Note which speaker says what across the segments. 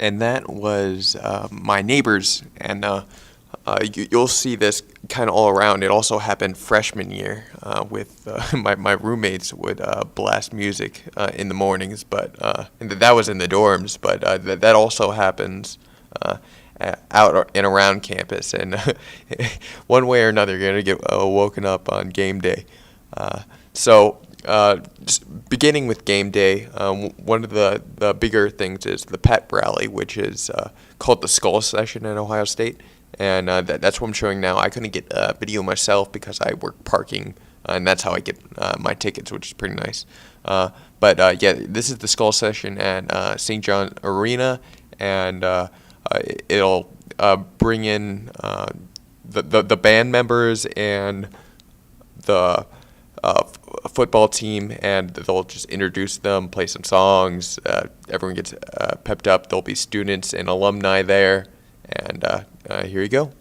Speaker 1: and that was my neighbors, and you'll see this kind of all around. It also happened freshman year with my roommates would blast music in the mornings, but and that was in the dorms, but that also happens out and around campus, and one way or another you're going to get woken up on game day. So just beginning with game day, one of the bigger things is the pep rally, which is called the Skull Session at Ohio State, and that's what I'm showing now. I couldn't get video myself because I work parking, and that's how I get my tickets, which is pretty nice. But yeah, this is the Skull Session at St. John Arena, and it'll bring in the band members and the football team, and they'll just introduce them, play some songs. Everyone gets pepped up. There'll be students and alumni there, and here you go.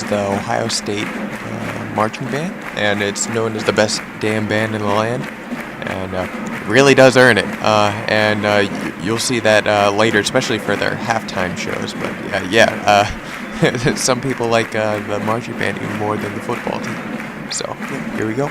Speaker 1: The Ohio State marching band, and it's known as the best damn band in the land, and it really does earn it. You'll see that later, especially for their halftime shows. But yeah, some people like the marching band even more than the football team. So yeah, here we go.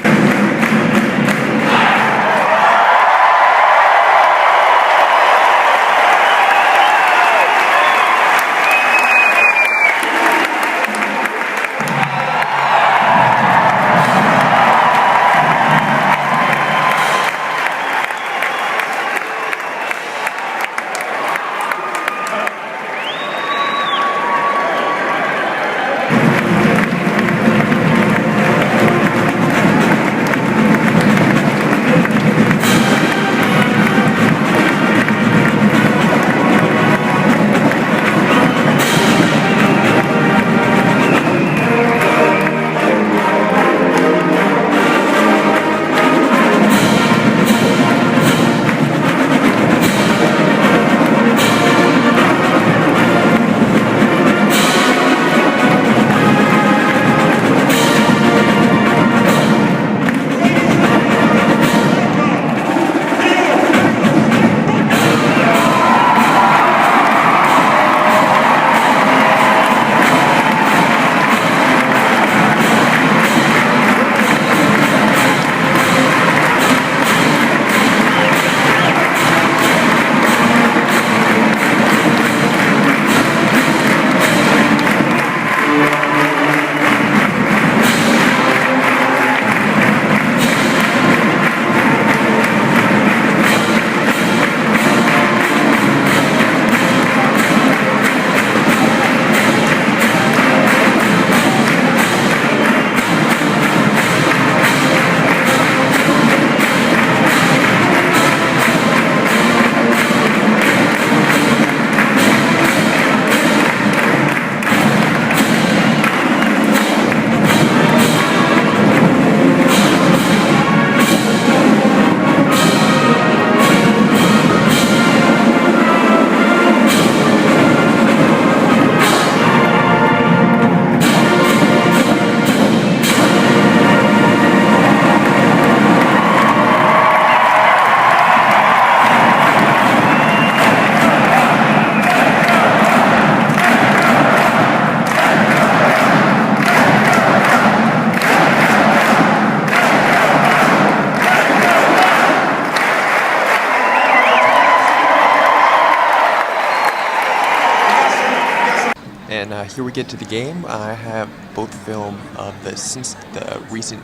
Speaker 1: And here we get to the game. I have both film of the recent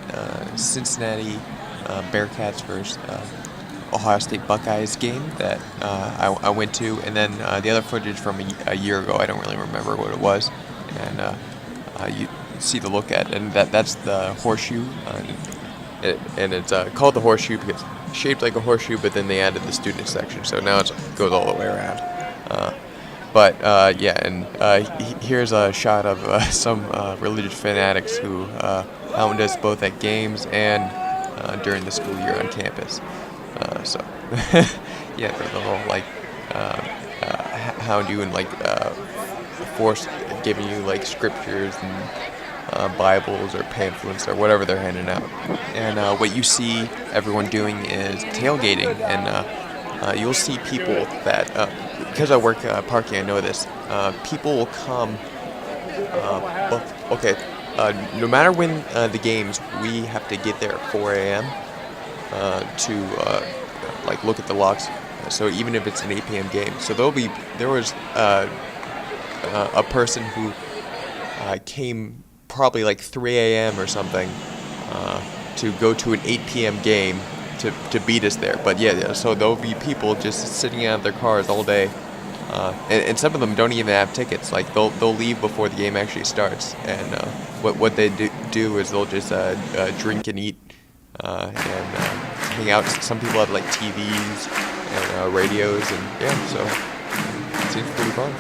Speaker 1: Cincinnati Bearcats versus Ohio State Buckeyes game that I went to, and then the other footage from a year ago. I don't really remember what it was, and you see the look at, and that's the horseshoe, and it's called the horseshoe because it's shaped like a horseshoe, but then they added the student section, so now it goes all the way around. Yeah, and here's a shot of some religious fanatics who hound us both at games and during the school year on campus. So, yeah, the whole like hound you and like force giving you like scriptures and Bibles or pamphlets or whatever they're handing out. And what you see everyone doing is tailgating, and you'll see people that. Because I work parking, I know this. People will come. No matter when the games, we have to get there at 4 a.m. To like look at the locks. So even if it's an 8 p.m. game, so there was a person who came probably like 3 a.m. or something to go to an 8 p.m. game. To beat us there, but yeah, so there'll be people just sitting out of their cars all day, and some of them don't even have tickets. Like they'll leave before the game actually starts, and what they do is they'll just drink and eat and hang out. Some people have like TVs and radios, and yeah, so it seems pretty fun.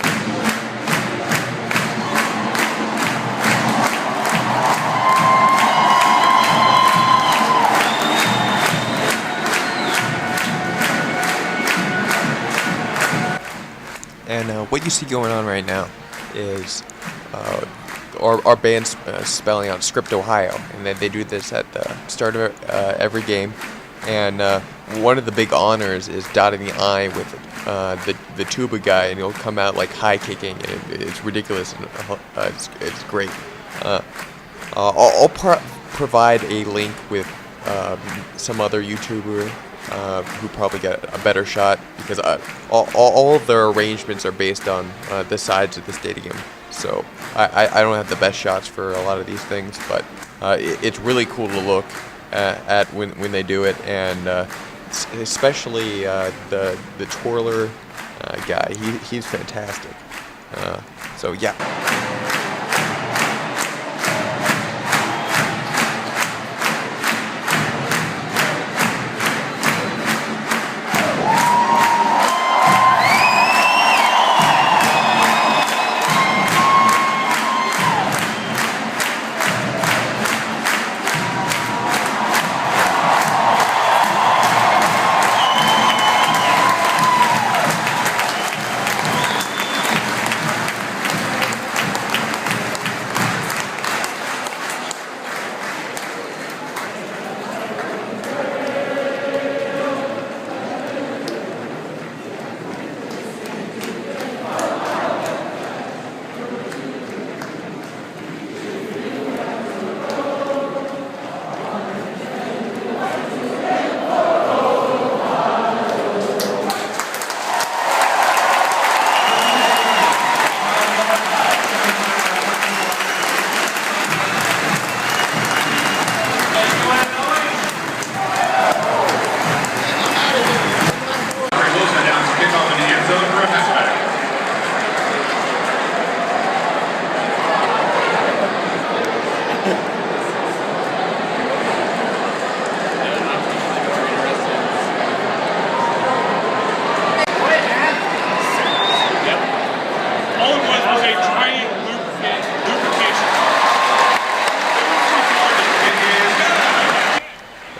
Speaker 1: And what you see going on right now is our band's spelling out Script Ohio, and they do this at the start of every game. And one of the big honors is dotting the I with the tuba guy, and he'll come out like high kicking, and it's ridiculous. And, it's great. I'll provide a link with some other YouTuber who probably got a better shot, because all of their arrangements are based on the sides of the stadium. So I don't have the best shots for a lot of these things, but it's really cool to look at when they do it, and especially the twirler guy. He's fantastic. So yeah.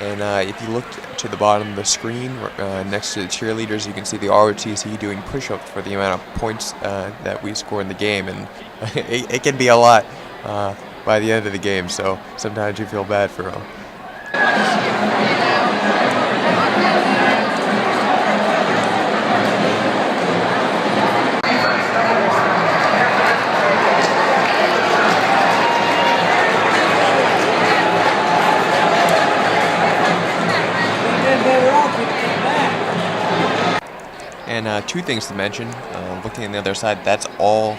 Speaker 1: And if you look to the bottom of the screen, next to the cheerleaders, you can see the ROTC doing push-ups for the amount of points that we score in the game, and it can be a lot by the end of the game, so sometimes you feel bad for them. And two things to mention. Looking on the other side, that's all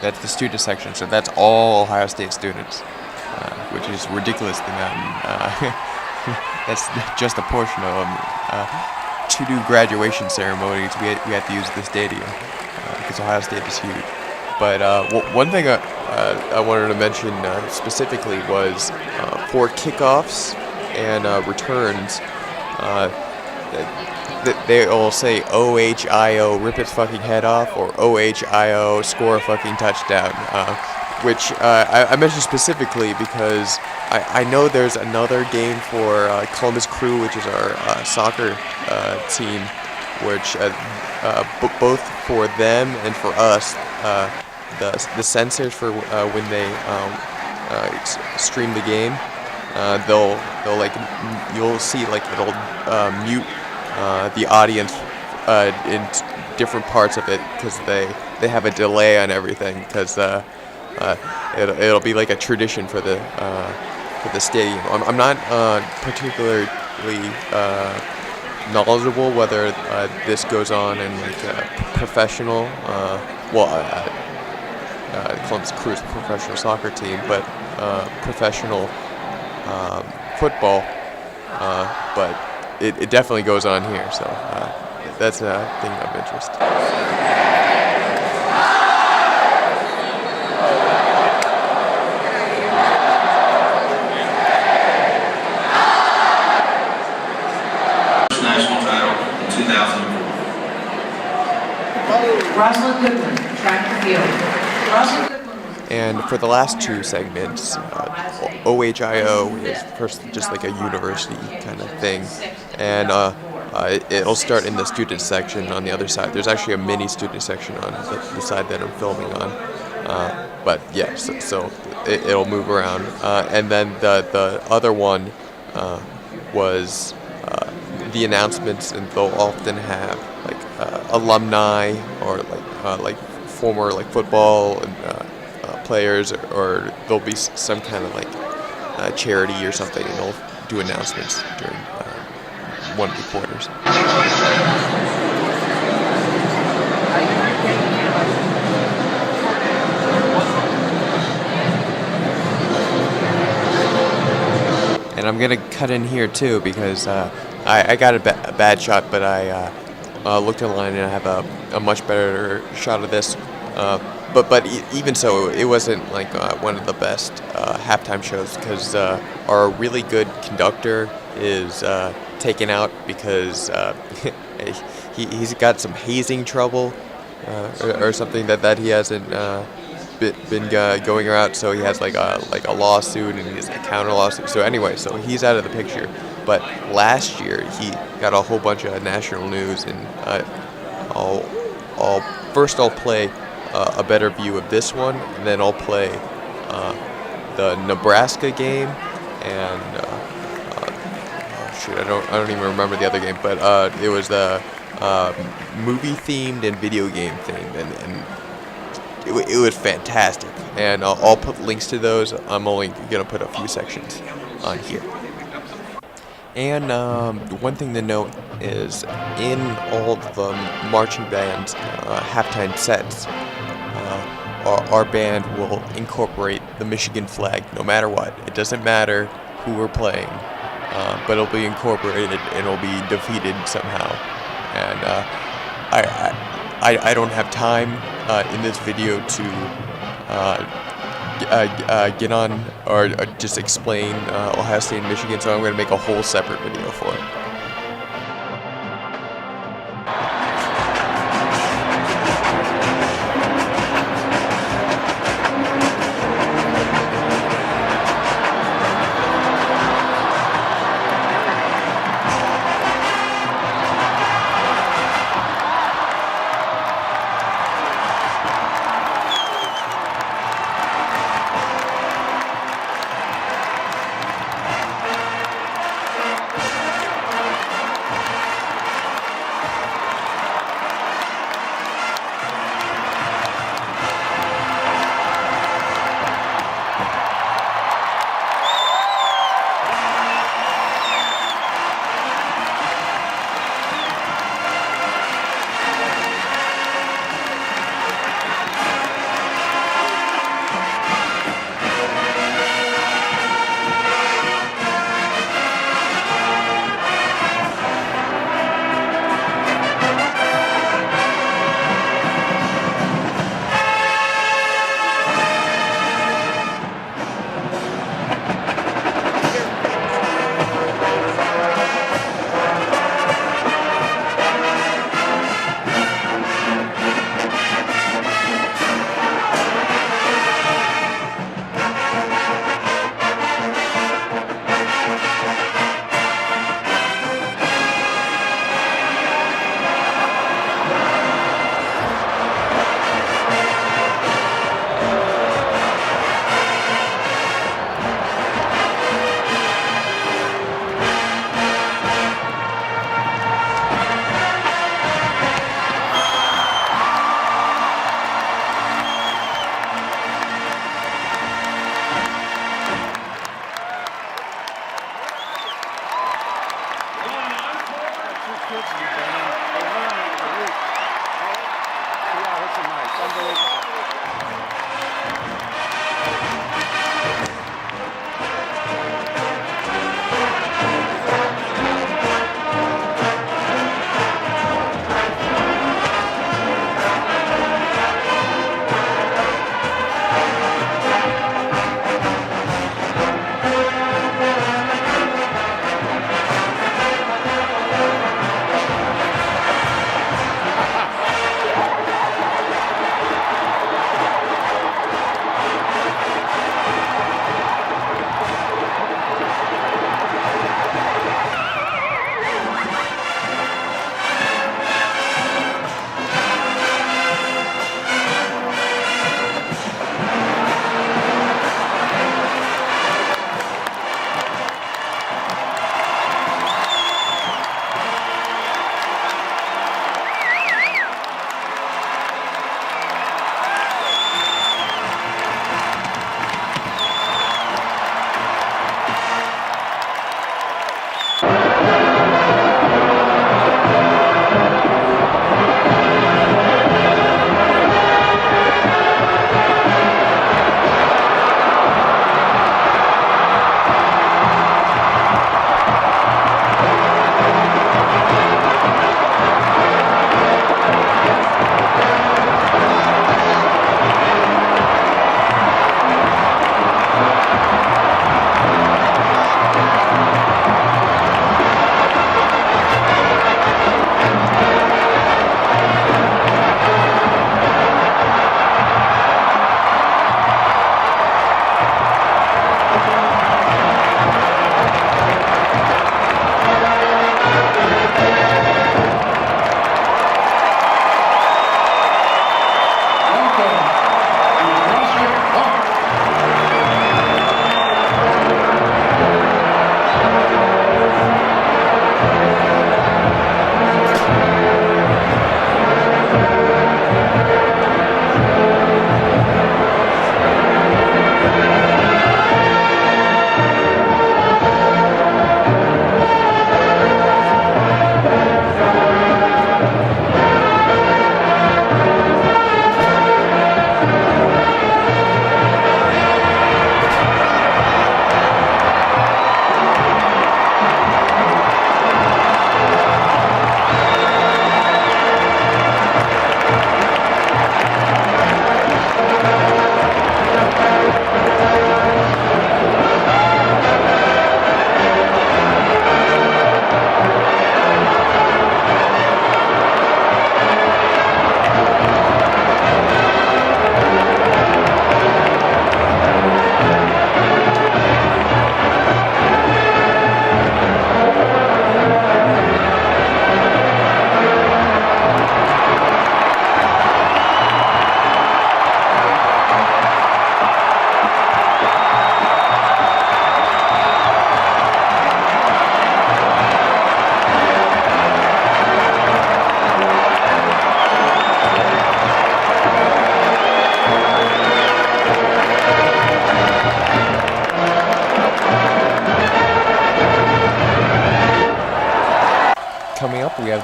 Speaker 1: That's the student section, so that's all Ohio State students, which is ridiculous to them. That's just a portion of them. To do graduation ceremonies, we had to use the stadium because Ohio State is huge. But one thing I wanted to mention specifically was for kickoffs and returns, they all say OHIO, rip its fucking head off, or OHIO, score a fucking touchdown, which I mentioned specifically because I know there's another game for Columbus Crew, which is our soccer team, which both for them and for us, the censors for when they stream the game, they'll like you'll see like it'll mute the audience in different parts of it because they have a delay on everything because it'll be like a tradition for the stadium. I'm not particularly knowledgeable whether this goes on in like a professional Columbus Crew's professional soccer team, but professional football, but it definitely goes on here, so that's a thing of interest.
Speaker 2: National title in 2004.
Speaker 3: Rosalind Goodman, track and field. Rosalind Goodman.
Speaker 1: And for the last two segments, OHIO is first just like a university kind of thing, and it'll start in the student section on the other side. There's actually a mini student section on the side that I'm filming on, but yeah, so it'll move around. And then the other one was the announcements, and they'll often have like alumni or like former like football and players, or there'll be some kind of like charity or something, and they'll do announcements during one of the quarters. And I'm gonna cut in here too because I got a bad shot, but I looked online and I have a much better shot of this. But even so, it wasn't like one of the best halftime shows because our really good conductor is taken out because he's got some hazing trouble or something that he hasn't been going around. So he has like a lawsuit, and he's a counter lawsuit. So anyway, so he's out of the picture. But last year he got a whole bunch of national news, and I'll play a better view of this one, and then I'll play the Nebraska game, and I don't even remember the other game, but it was the movie themed and video game themed, and it was fantastic. And I'll put links to those. I'm only gonna put a few sections on here. And one thing to note is in all the marching band's halftime sets, our band will incorporate the Michigan flag no matter what. It doesn't matter who we're playing, but it'll be incorporated and it'll be defeated somehow. And I don't have time in this video to get on or just explain Ohio State and Michigan, so I'm going to make a whole separate video for it.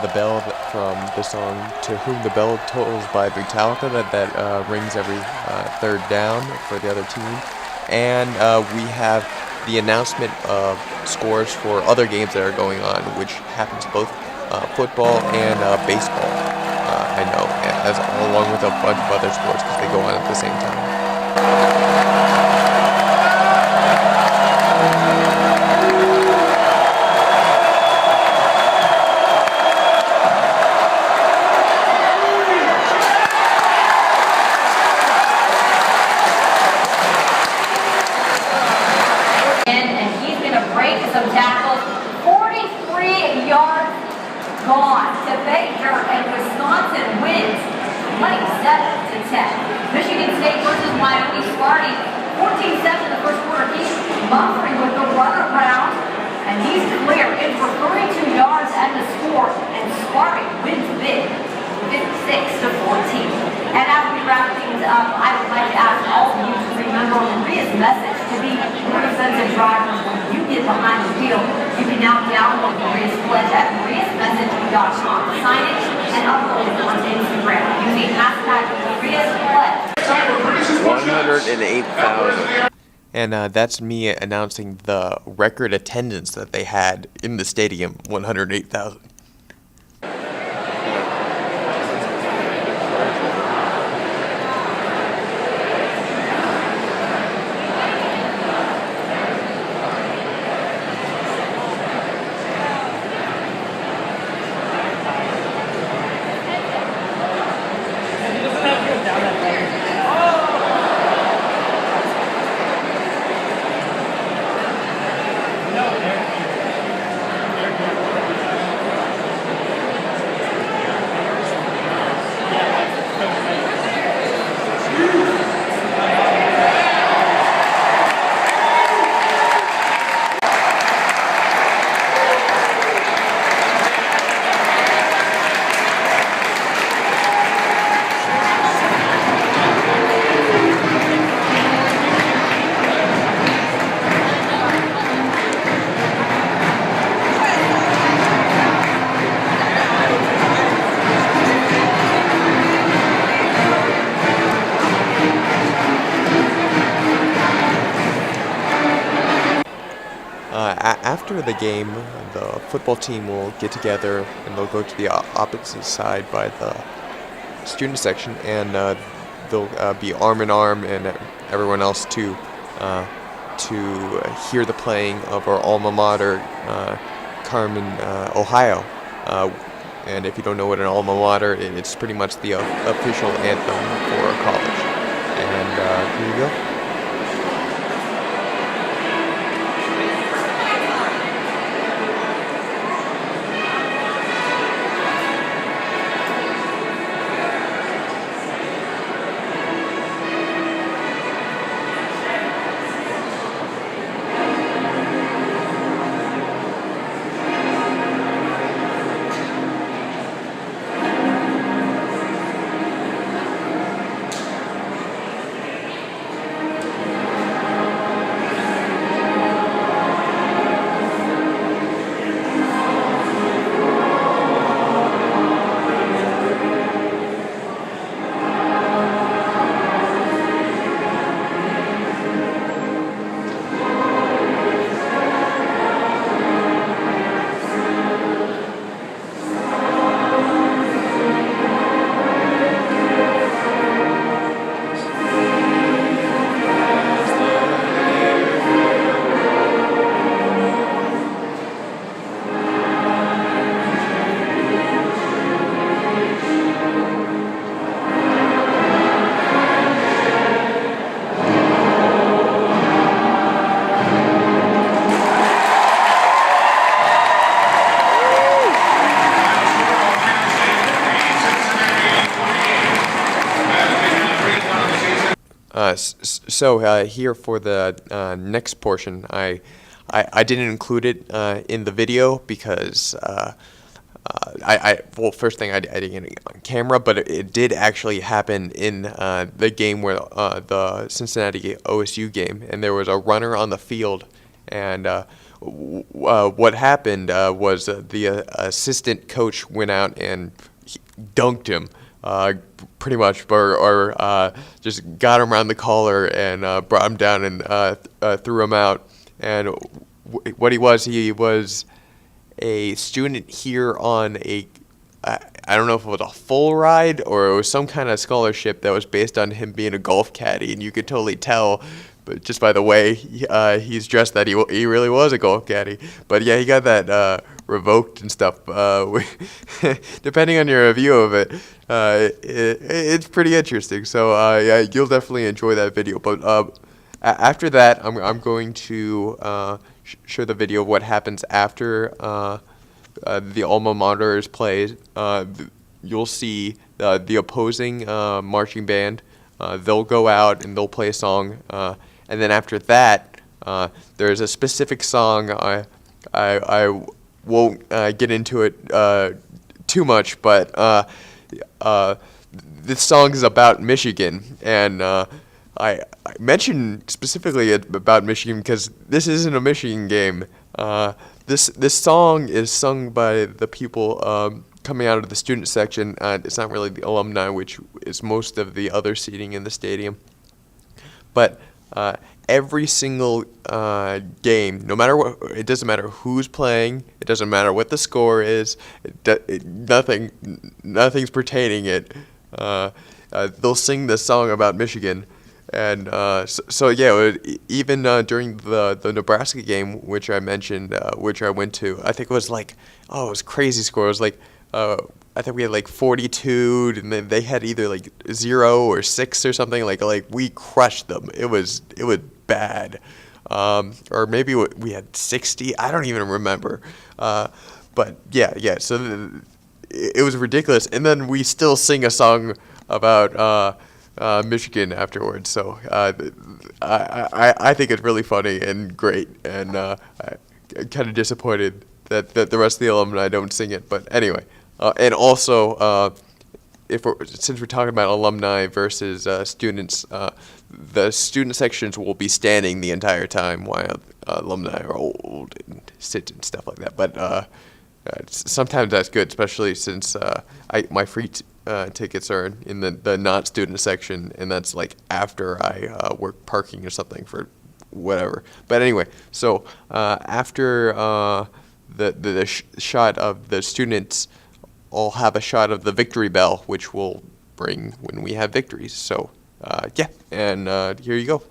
Speaker 1: the bell from the song "To Whom the Bell Tolls" by Metallica that rings every third down for the other team, and we have the announcement of scores for other games that are going on, which happens both football and baseball. I know, as along with a bunch of other sports because they go on at the same time.
Speaker 4: And he's going to break some tackles. 43 yards gone to Baker, and Wisconsin wins 27-10. Michigan State versus Wyoming starting 14-7 in the first quarter. He's buffering with the runaround, and he's clear in for 32 yards and the score, and Sparty wins big, 56-14. And as we wrap things up, I would like to ask all of you to remember Maria's message to be more defensive drivers when you get behind the wheel. You can now download Maria's pledge at mariasmessage.com. Sign it and upload it on Instagram using hashtag Maria's pledge.
Speaker 1: 108,000. And that's me announcing the record attendance that they had in the stadium, 108,000. After the game, the football team will get together and they'll go to the opposite side by the student section, and they'll be arm in arm and everyone else to hear the playing of our alma mater, Carmen, Ohio. And if you don't know what an alma mater is, it's pretty much the official anthem for a college. And here you go. So here for the next portion, I didn't include it in the video because well, first thing I didn't get it on camera, but it did actually happen in the game where the Cincinnati OSU game, and there was a runner on the field, and what happened was the assistant coach went out and dunked him, pretty much, or just got him around the collar and brought him down and threw him out. And what he was a student here on I don't know if it was a full ride or it was some kind of scholarship that was based on him being a golf caddy, and you could totally tell, but just by the way he's dressed, that he really was a golf caddy. But yeah, he got that revoked and stuff. Depending on your view of it, it's pretty interesting. So yeah, you'll definitely enjoy that video. But after that, I'm going to show the video of what happens after the alma mater's plays. You'll see the opposing marching band. They'll go out and they'll play a song, and then after that, there's a specific song. I won't get into it too much, but this song is about Michigan, and I mentioned specifically about Michigan because this isn't a Michigan game. This song is sung by the people coming out of the student section. It's not really the alumni, which is most of the other seating in the stadium. But every single game, no matter what, it doesn't matter who's playing, it doesn't matter what the score is, nothing's pertaining it. They'll sing this song about Michigan. And so yeah, even during the Nebraska game, which I mentioned, which I went to, I think it was like, it was crazy score. It was like, I think we had like 42, and then they had either like 0 or 6 or something. Like we crushed them. It was bad. Or maybe we had 60. I don't even remember. But yeah. So it was ridiculous. And then we still sing a song about Michigan afterwards. So I think it's really funny and great, and I'm kind of disappointed that the rest of the alumni don't sing it. But anyway, and also since we're talking about alumni versus students, the student sections will be standing the entire time while alumni are old and sit and stuff like that. But sometimes that's good, especially since my free tickets are in the not student section, and that's like after I work parking or something for whatever. But anyway, so after the shot of the students, I'll have a shot of the victory bell, which we'll bring when we have victories. So yeah, and here you go.